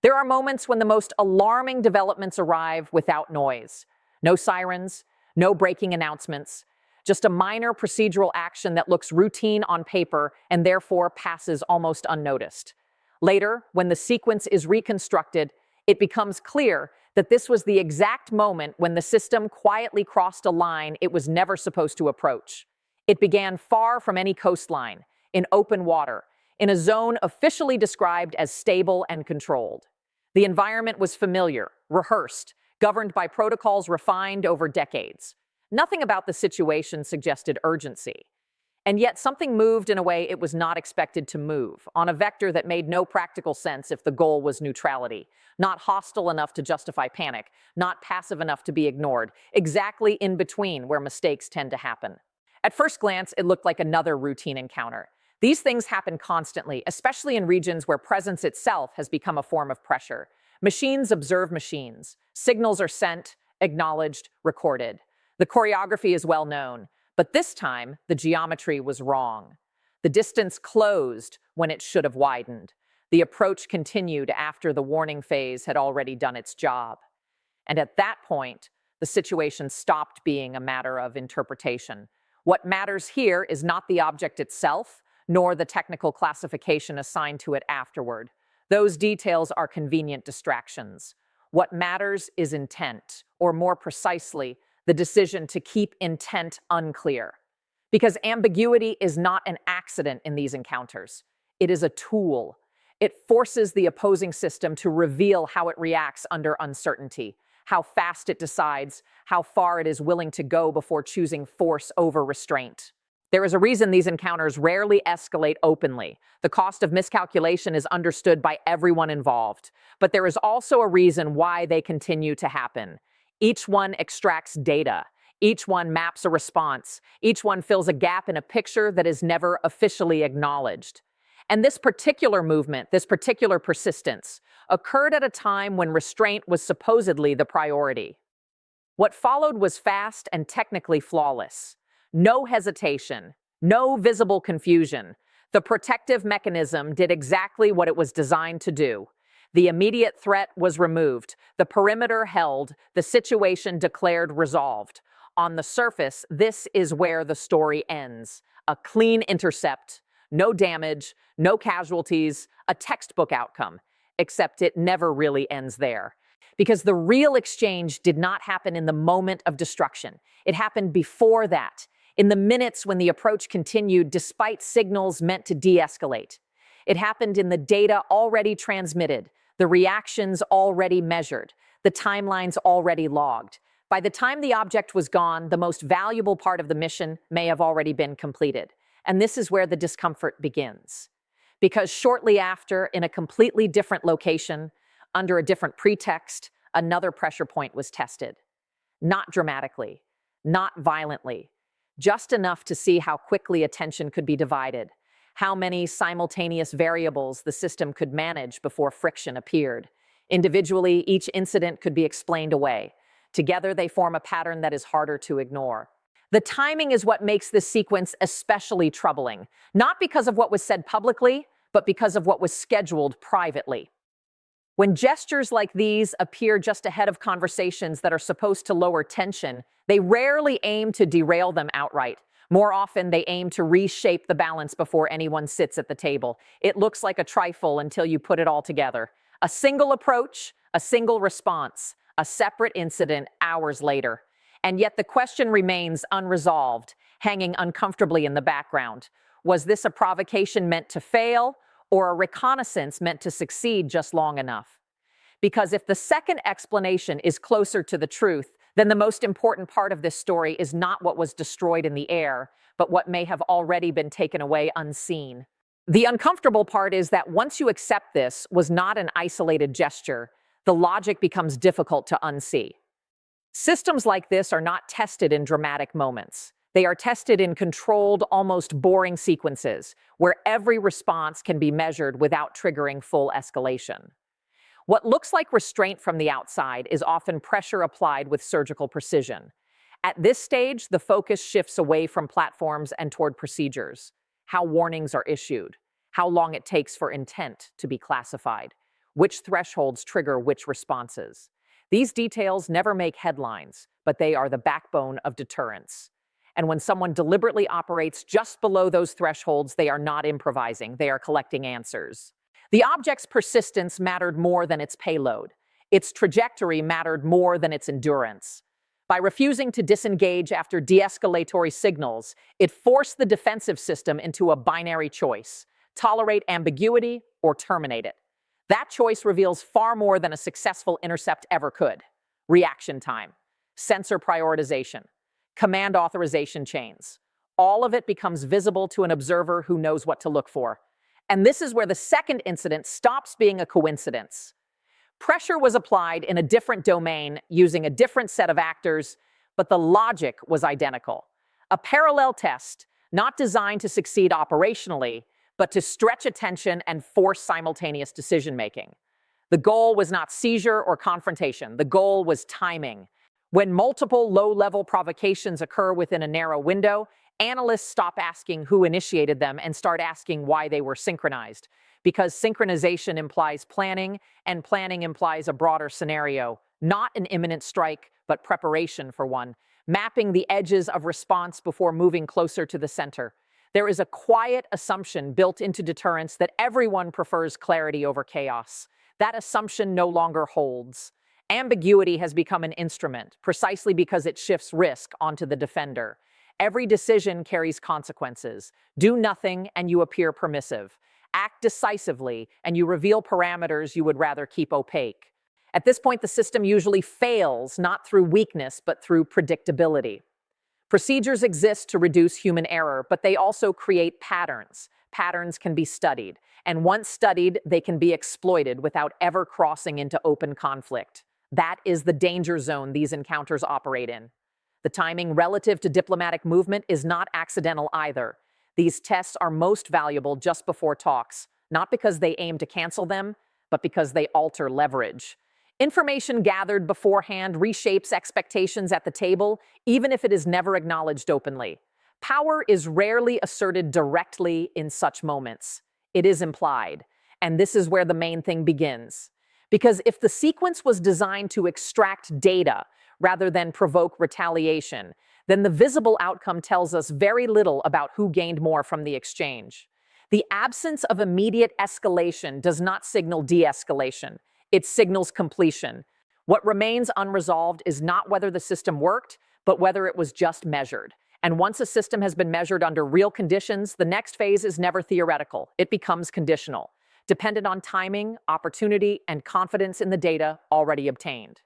There are moments when the most alarming developments arrive without noise. No sirens, no breaking announcements, just a minor procedural action that looks routine on paper and therefore passes almost unnoticed. Later, when the sequence is reconstructed, it becomes clear that this was the exact moment when the system quietly crossed a line it was never supposed to approach. It began far from any coastline, in open water, in a zone officially described as stable and controlled. The environment was familiar, rehearsed, governed by protocols refined over decades. Nothing about the situation suggested urgency. And yet something moved in a way it was not expected to move, on a vector that made no practical sense if the goal was neutrality, not hostile enough to justify panic, not passive enough to be ignored, exactly in between where mistakes tend to happen. At first glance, it looked like another routine encounter. These things happen constantly, especially in regions where presence itself has become a form of pressure. Machines observe machines. Signals are sent, acknowledged, recorded. The choreography is well known. But this time, the geometry was wrong. The distance closed when it should have widened. The approach continued after the warning phase had already done its job. And at that point, the situation stopped being a matter of interpretation. What matters here is not the object itself, nor the technical classification assigned to it afterward. Those details are convenient distractions. What matters is intent, or more precisely, the decision to keep intent unclear. Because ambiguity is not an accident in these encounters. It is a tool. It forces the opposing system to reveal how it reacts under uncertainty, how fast it decides, how far it is willing to go before choosing force over restraint. There is a reason these encounters rarely escalate openly. The cost of miscalculation is understood by everyone involved. But there is also a reason why they continue to happen. Each one extracts data. Each one maps a response. Each one fills a gap in a picture that is never officially acknowledged. And this particular movement, this particular persistence, occurred at a time when restraint was supposedly the priority. What followed was fast and technically flawless. No hesitation, no visible confusion. The protective mechanism did exactly what it was designed to do. The immediate threat was removed, the perimeter held, the situation declared resolved. On the surface, this is where the story ends. A clean intercept, no damage, no casualties, a textbook outcome. Except it never really ends there. Because the real exchange did not happen in the moment of destruction. It happened before that, in the minutes when the approach continued despite signals meant to de-escalate. It happened in the data already transmitted, the reactions already measured, the timelines already logged. By the time the object was gone, the most valuable part of the mission may have already been completed. And this is where the discomfort begins. Because shortly after, in a completely different location, under a different pretext, another pressure point was tested. Not dramatically, not violently, just enough to see how quickly attention could be divided, how many simultaneous variables the system could manage before friction appeared. Individually, each incident could be explained away. Together, they form a pattern that is harder to ignore. The timing is what makes this sequence especially troubling, not because of what was said publicly, but because of what was scheduled privately. When gestures like these appear just ahead of conversations that are supposed to lower tension, they rarely aim to derail them outright. More often, they aim to reshape the balance before anyone sits at the table. It looks like a trifle until you put it all together. A single approach, a single response, a separate incident hours later. And yet the question remains unresolved, hanging uncomfortably in the background. Was this a provocation meant to fail, or a reconnaissance meant to succeed just long enough? Because if the second explanation is closer to the truth, then the most important part of this story is not what was destroyed in the air, but what may have already been taken away unseen. The uncomfortable part is that once you accept this was not an isolated gesture, the logic becomes difficult to unsee. Systems like this are not tested in dramatic moments. They are tested in controlled, almost boring sequences, where every response can be measured without triggering full escalation. What looks like restraint from the outside is often pressure applied with surgical precision. At this stage, the focus shifts away from platforms and toward procedures, how warnings are issued, how long it takes for intent to be classified, which thresholds trigger which responses. These details never make headlines, but they are the backbone of deterrence. And when someone deliberately operates just below those thresholds, they are not improvising, they are collecting answers. The object's persistence mattered more than its payload. Its trajectory mattered more than its endurance. By refusing to disengage after de-escalatory signals, it forced the defensive system into a binary choice: tolerate ambiguity or terminate it. That choice reveals far more than a successful intercept ever could. Reaction time, sensor prioritization, command authorization chains. All of it becomes visible to an observer who knows what to look for. And this is where the second incident stops being a coincidence. Pressure was applied in a different domain using a different set of actors, but the logic was identical. A parallel test, not designed to succeed operationally, but to stretch attention and force simultaneous decision-making. The goal was not seizure or confrontation. The goal was timing. When multiple low-level provocations occur within a narrow window, analysts stop asking who initiated them and start asking why they were synchronized. Because synchronization implies planning, and planning implies a broader scenario, not an imminent strike, but preparation for one, mapping the edges of response before moving closer to the center. There is a quiet assumption built into deterrence that everyone prefers clarity over chaos. That assumption no longer holds. Ambiguity has become an instrument, precisely because it shifts risk onto the defender. Every decision carries consequences. Do nothing and you appear permissive. Act decisively and you reveal parameters you would rather keep opaque. At this point, the system usually fails, not through weakness, but through predictability. Procedures exist to reduce human error, but they also create patterns. Patterns can be studied, and once studied, they can be exploited without ever crossing into open conflict. That is the danger zone these encounters operate in. The timing relative to diplomatic movement is not accidental either. These tests are most valuable just before talks, not because they aim to cancel them, but because they alter leverage. Information gathered beforehand reshapes expectations at the table, even if it is never acknowledged openly. Power is rarely asserted directly in such moments. It is implied, and this is where the main thing begins. Because if the sequence was designed to extract data rather than provoke retaliation, then the visible outcome tells us very little about who gained more from the exchange. The absence of immediate escalation does not signal de-escalation. It signals completion. What remains unresolved is not whether the system worked, but whether it was just measured. And once a system has been measured under real conditions, the next phase is never theoretical. It becomes conditional, dependent on timing, opportunity, and confidence in the data already obtained.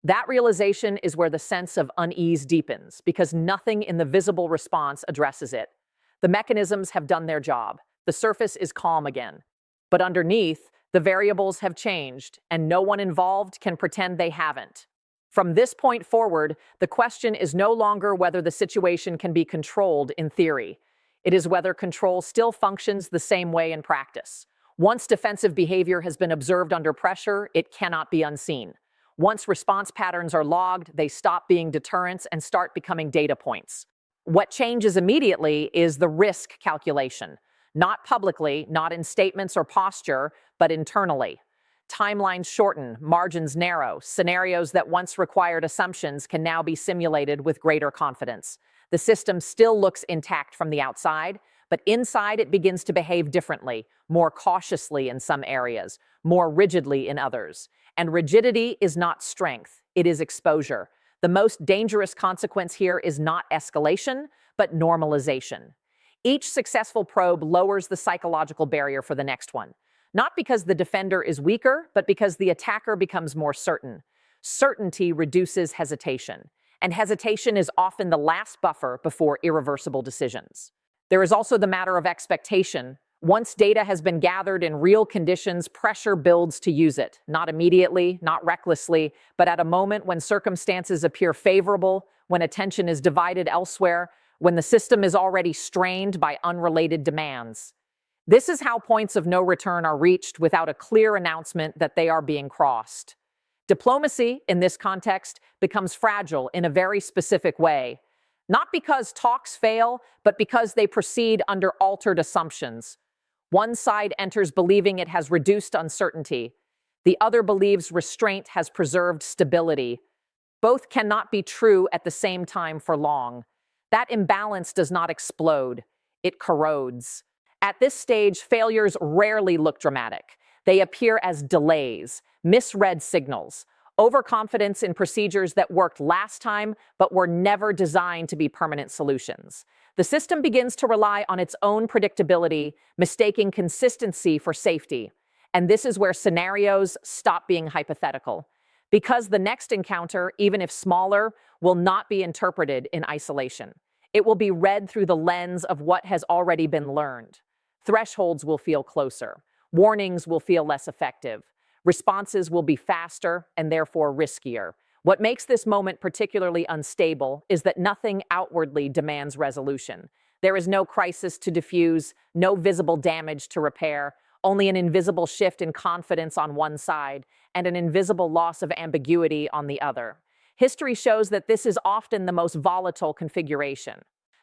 That realization is where the sense of unease deepens, because nothing in the visible response addresses it. The mechanisms have done their job. The surface is calm again. But underneath, the variables have changed, and no one involved can pretend they haven't. From this point forward, the question is no longer whether the situation can be controlled in theory. It is whether control still functions the same way in practice. Once defensive behavior has been observed under pressure, it cannot be unseen. Once response patterns are logged, they stop being deterrents and start becoming data points. What changes immediately is the risk calculation. Not publicly, not in statements or posture, but internally. Timelines shorten, margins narrow. Scenarios that once required assumptions can now be simulated with greater confidence. The system still looks intact from the outside, but inside it begins to behave differently, more cautiously in some areas, more rigidly in others. And rigidity is not strength, it is exposure. The most dangerous consequence here is not escalation, but normalization. Each successful probe lowers the psychological barrier for the next one. Not because the defender is weaker, but because the attacker becomes more certain. Certainty reduces hesitation, and hesitation is often the last buffer before irreversible decisions. There is also the matter of expectation. Once data has been gathered in real conditions, pressure builds to use it. Not immediately, not recklessly, but at a moment when circumstances appear favorable, when attention is divided elsewhere, when the system is already strained by unrelated demands. This is how points of no return are reached without a clear announcement that they are being crossed. Diplomacy, in this context, becomes fragile in a very specific way. Not because talks fail, but because they proceed under altered assumptions. One side enters believing it has reduced uncertainty. The other believes restraint has preserved stability. Both cannot be true at the same time for long. That imbalance does not explode, it corrodes. At this stage, failures rarely look dramatic. They appear as delays, misread signals, overconfidence in procedures that worked last time but were never designed to be permanent solutions. The system begins to rely on its own predictability, mistaking consistency for safety. And this is where scenarios stop being hypothetical. Because the next encounter, even if smaller, will not be interpreted in isolation. It will be read through the lens of what has already been learned. Thresholds will feel closer. Warnings will feel less effective. Responses will be faster and therefore riskier. What makes this moment particularly unstable is that nothing outwardly demands resolution. There is no crisis to diffuse, no visible damage to repair, only an invisible shift in confidence on one side and an invisible loss of ambiguity on the other. History shows that this is often the most volatile configuration.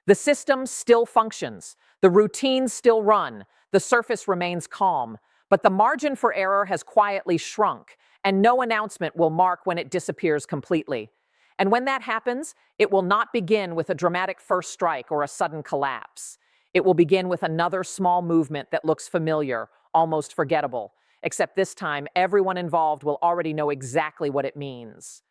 The system still functions, the routines still run, the surface remains calm, but the margin for error has quietly shrunk, and no announcement will mark when it disappears completely. And when that happens, it will not begin with a dramatic first strike or a sudden collapse. It will begin with another small movement that looks familiar, almost forgettable, except this time everyone involved will already know exactly what it means.